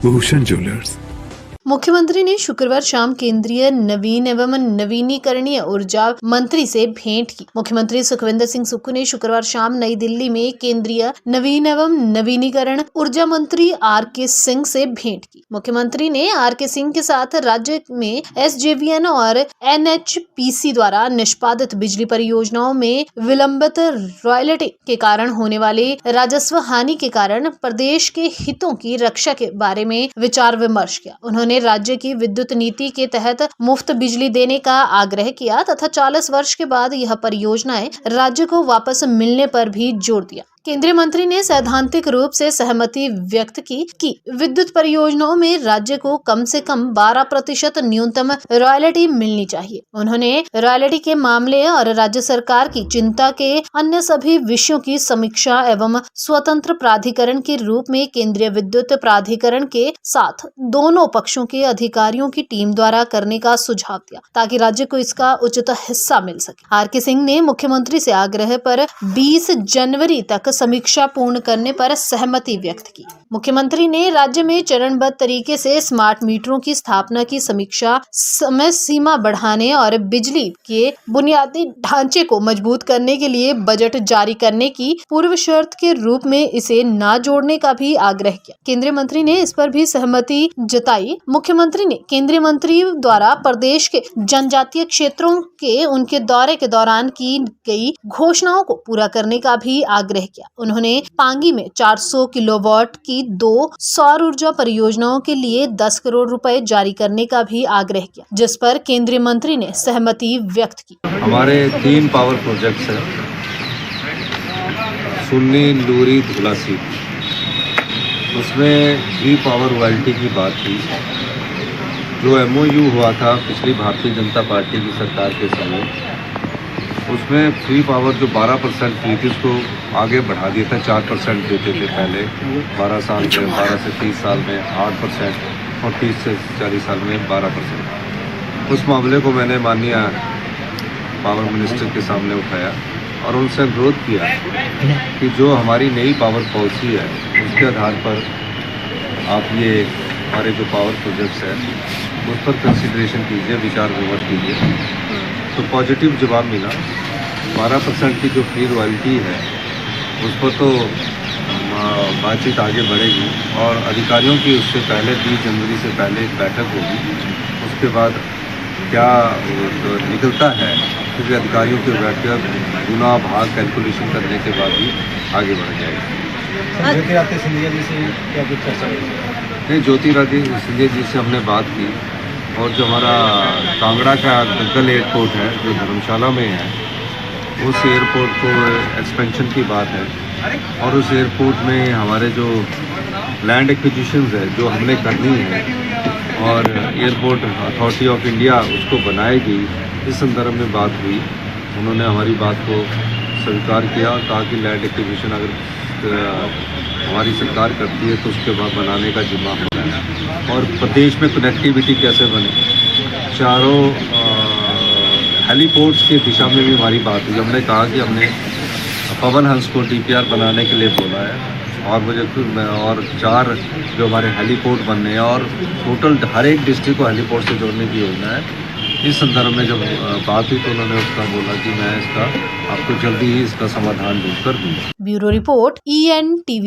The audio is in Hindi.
भूषण ज्वेलर्स। मुख्यमंत्री ने शुक्रवार शाम केंद्रीय नवीन एवं नवीनीकरणीय ऊर्जा मंत्री से भेंट की। मुख्यमंत्री सुखविंदर सिंह सुक्खू ने शुक्रवार शाम नई दिल्ली में केंद्रीय नवीन एवं नवीनीकरण ऊर्जा मंत्री आर.के. सिंह से भेंट की। मुख्यमंत्री ने आर.के. सिंह के साथ राज्य में एसजेवीएन और एनएचपीसी द्वारा निष्पादित बिजली परियोजनाओं में विलंबित रॉयल्टी के कारण होने वाले राजस्व हानि के कारण प्रदेश के हितों की रक्षा के बारे में विचार विमर्श किया। उन्होंने राज्य की विद्युत नीति के तहत मुफ्त बिजली देने का आग्रह किया तथा 40 वर्ष के बाद यह परियोजनाएं राज्य को वापस मिलने पर भी जोर दिया। केंद्रीय मंत्री ने सैद्धांतिक रूप से सहमति व्यक्त की कि विद्युत परियोजनाओं में राज्य को कम से कम 12% न्यूनतम रॉयल्टी मिलनी चाहिए। उन्होंने रॉयल्टी के मामले और राज्य सरकार की चिंता के अन्य सभी विषयों की समीक्षा एवं स्वतंत्र प्राधिकरण के रूप में केंद्रीय विद्युत प्राधिकरण के साथ दोनों पक्षों के अधिकारियों की टीम द्वारा करने का सुझाव दिया ताकि राज्य को इसका उचित हिस्सा मिल सके। आर.के. सिंह ने मुख्यमंत्री से आग्रह पर 20 जनवरी तक समीक्षा पूर्ण करने पर सहमति व्यक्त की। मुख्यमंत्री ने राज्य में चरणबद्ध तरीके से स्मार्ट मीटरों की स्थापना की समीक्षा, समय सीमा बढ़ाने और बिजली के बुनियादी ढांचे को मजबूत करने के लिए बजट जारी करने की पूर्व शर्त के रूप में इसे न जोड़ने का भी आग्रह किया। केंद्रीय मंत्री ने इस पर भी सहमति जताई। मुख्यमंत्री ने केंद्रीय मंत्री द्वारा प्रदेश के जनजातीय क्षेत्रों के उनके दौरे के दौरान की गई घोषणाओं को पूरा करने का भी आग्रह किया। उन्होंने पांगी में 400 किलोवाट की 2 सौर ऊर्जा परियोजनाओं के लिए 10 करोड़ रुपए जारी करने का भी आग्रह किया, जिस पर केंद्रीय मंत्री ने सहमति व्यक्त की। हमारे 3 पावर प्रोजेक्ट्स हैं, सुन्नी, लूरी, धुलासी। उसमें फ्री पावर रॉयल्टी की बात थी। जो MOU हुआ था पिछली भारतीय जनता पार्टी की सरकार के समय, उसमें फ्री पावर जो 12% थी उसको आगे बढ़ा दिया था। 4% देते थे पहले 12 साल में, 12 से 30 साल में 8% और 30 से 40 साल में 12%। उस मामले को मैंने माननीय पावर मिनिस्टर के सामने उठाया और उनसे अनुरोध किया कि जो हमारी नई पावर पॉलिसी है उसके आधार पर आप ये हमारे जो पावर प्रोजेक्ट्स हैं उस पर कंसिडरेशन कीजिए, विचार विमर्श कीजिए। तो पॉजिटिव जवाब मिला। 12% की जो फ्री रॉयल्टी है उस पर तो बातचीत आगे बढ़ेगी और अधिकारियों की उससे पहले 20 जनवरी से पहले एक बैठक होगी। उसके बाद क्या निकलता है क्योंकि अधिकारियों के बैठकर गुना भाग कैलकुलेशन करने के बाद ही आगे बढ़ जाएगी। ज्योतिरादित्य सिंधिया जी से क्या कुछ चर्चा हुई? नहीं, ज्योतिरादित्य सिंधिया जी से हमने बात की और जो हमारा कांगड़ा का गग्गल एयरपोर्ट है जो धर्मशाला में है, उस एयरपोर्ट को एक्सपेंशन की बात है और उस एयरपोर्ट में हमारे जो लैंड एक्विजिशंस है जो हमने करनी है और एयरपोर्ट अथॉरिटी ऑफ इंडिया उसको बनाएगी, इस संदर्भ में बात हुई। उन्होंने हमारी बात को स्वीकार किया और कहा कि लैंड एक्विजिशन अगर हमारी सरकार करती है तो उसके बाद बनाने का जिम्मा होता है। और प्रदेश में कनेक्टिविटी कैसे बने, चारों हेलीपोर्ट्स की दिशा में भी हमारी बात हुई। हमने कहा कि हमने पवन हंस को DPR बनाने के लिए बोला है और मुझे और 4 जो हमारे हेलीपोर्ट बनने हैं और टोटल हर एक डिस्ट्रिक्ट को हेलीपोर्ट से जोड़ने की योजना है। इस संदर्भ में जब बात हुई तो उन्होंने उसका बोला कि मैं इसका आपको जल्दी ही इसका समाधान ढूंढ कर दूँगा। Bureau report ENTV।